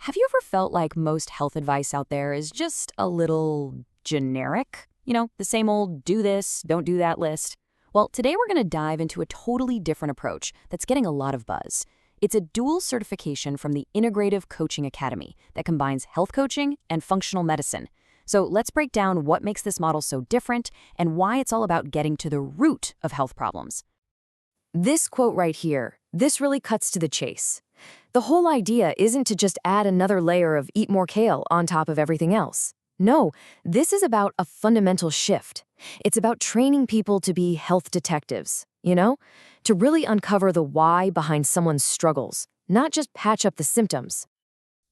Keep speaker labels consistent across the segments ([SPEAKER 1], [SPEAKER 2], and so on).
[SPEAKER 1] Have you ever felt like most health advice out there is just a little generic? The same old do this, don't do that list. Well, today we're going to dive into a totally different approach that's getting a lot of buzz. It's a dual certification from the Integrative Coaching Academy that combines health coaching and functional medicine. So let's break down what makes this model so different and why it's all about getting to the root of health problems. This quote right here, this really cuts to the chase. The whole idea isn't to just add another layer of eat more kale on top of everything else. No, this is about a fundamental shift. It's about training people to be health detectives, to really uncover the why behind someone's struggles, not just patch up the symptoms.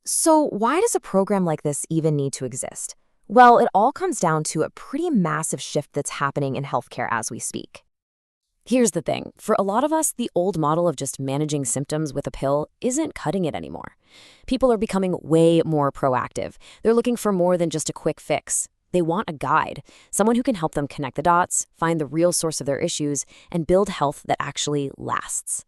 [SPEAKER 1] So why does a program like this even need to exist? Well, it all comes down to a pretty massive shift that's happening in healthcare as we speak. Here's the thing. For a lot of us, the old model of just managing symptoms with a pill isn't cutting it anymore. People are becoming way more proactive. They're looking for more than just a quick fix. They want a guide, someone who can help them connect the dots, find the real source of their issues, and build health that actually lasts.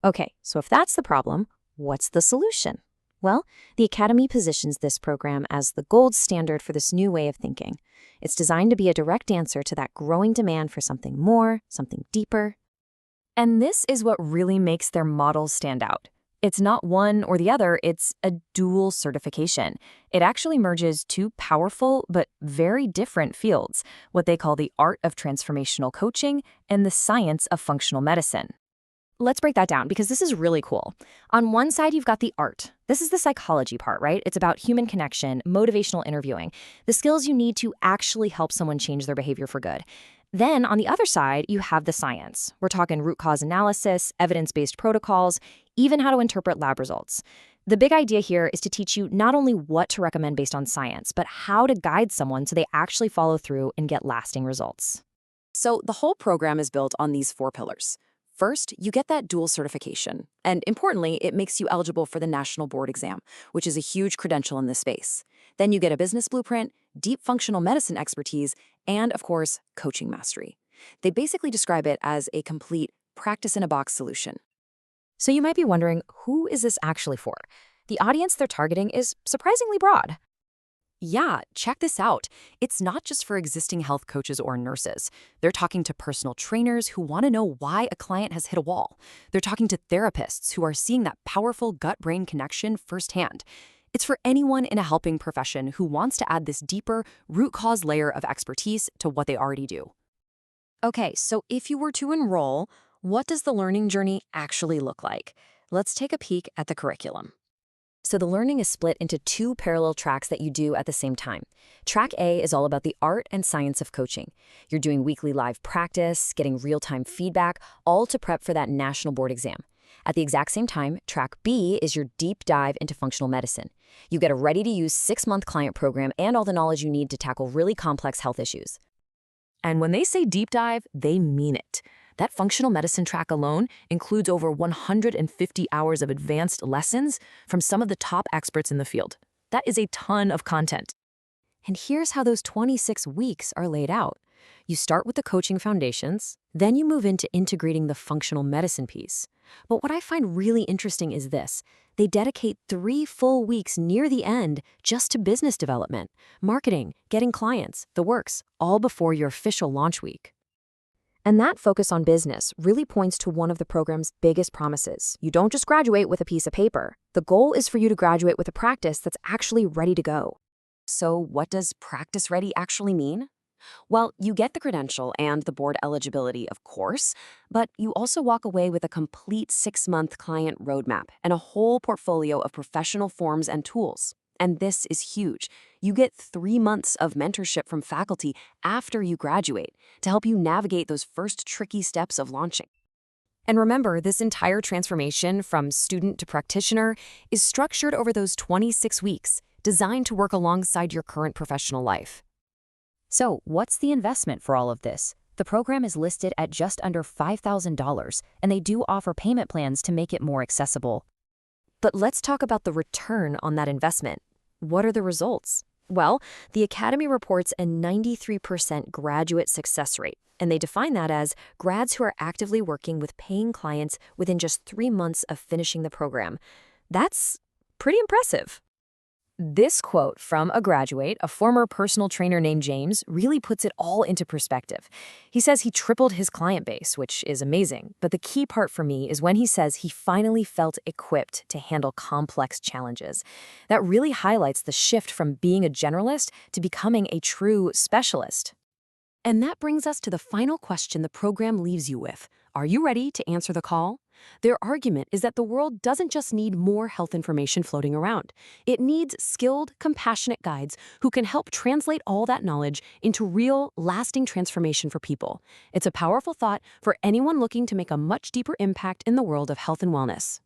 [SPEAKER 1] Okay, so if that's the problem, what's the solution? Well, the Academy positions this program as the gold standard for this new way of thinking. It's designed to be a direct answer to that growing demand for something more, something deeper. And this is what really makes their model stand out. It's not one or the other, it's a dual certification. It actually merges two powerful but very different fields, what they call the art of transformational coaching and the science of functional medicine. Let's break that down because this is really cool. On one side, you've got the art. This is the psychology part, right? It's about human connection, motivational interviewing, the skills you need to actually help someone change their behavior for good. Then on the other side, you have the science. We're talking root cause analysis, evidence-based protocols, even how to interpret lab results. The big idea here is to teach you not only what to recommend based on science, but how to guide someone so they actually follow through and get lasting results. So the whole program is built on these four pillars. First, you get that dual certification, and importantly, it makes you eligible for the National Board exam, which is a huge credential in this space. Then you get a business blueprint, deep functional medicine expertise, and, of course, coaching mastery. They basically describe it as a complete practice-in-a-box solution. So you might be wondering, who is this actually for? The audience they're targeting is surprisingly broad. Yeah, check this out. It's not just for existing health coaches or nurses. They're talking to personal trainers who want to know why a client has hit a wall. They're talking to therapists who are seeing that powerful gut-brain connection firsthand. It's for anyone in a helping profession who wants to add this deeper, root cause layer of expertise to what they already do. Okay, so if you were to enroll, what does the learning journey actually look like? Let's take a peek at the curriculum. So the learning is split into two parallel tracks that you do at the same time. Track A is all about the art and science of coaching. You're doing weekly live practice, getting real-time feedback, all to prep for that national board exam. At the exact same time, Track B is your deep dive into functional medicine. You get a ready-to-use 6-month client program and all the knowledge you need to tackle really complex health issues. And when they say deep dive, they mean it. That functional medicine track alone includes over 150 hours of advanced lessons from some of the top experts in the field. That is a ton of content. And here's how those 26 weeks are laid out. You start with the coaching foundations, then you move into integrating the functional medicine piece. But what I find really interesting is this. They dedicate 3 full weeks near the end just to business development, marketing, getting clients, the works, all before your official launch week. And that focus on business really points to one of the program's biggest promises. You don't just graduate with a piece of paper. The goal is for you to graduate with a practice that's actually ready to go. So what does practice ready actually mean? Well, you get the credential and the board eligibility, of course, but you also walk away with a complete 6-month client roadmap and a whole portfolio of professional forms and tools. And this is huge. You get 3 months of mentorship from faculty after you graduate to help you navigate those first tricky steps of launching. And remember, this entire transformation from student to practitioner is structured over those 26 weeks, designed to work alongside your current professional life. So, what's the investment for all of this? The program is listed at just under $5,000, and they do offer payment plans to make it more accessible. But let's talk about the return on that investment. What are the results? Well, the Academy reports a 93% graduate success rate, and they define that as grads who are actively working with paying clients within just 3 months of finishing the program. That's pretty impressive. This quote from a graduate, a former personal trainer named James, really puts it all into perspective. He says he tripled his client base, which is amazing. But the key part for me is when he says he finally felt equipped to handle complex challenges. That really highlights the shift from being a generalist to becoming a true specialist. And that brings us to the final question the program leaves you with. Are you ready to answer the call? Their argument is that the world doesn't just need more health information floating around. It needs skilled, compassionate guides who can help translate all that knowledge into real, lasting transformation for people. It's a powerful thought for anyone looking to make a much deeper impact in the world of health and wellness.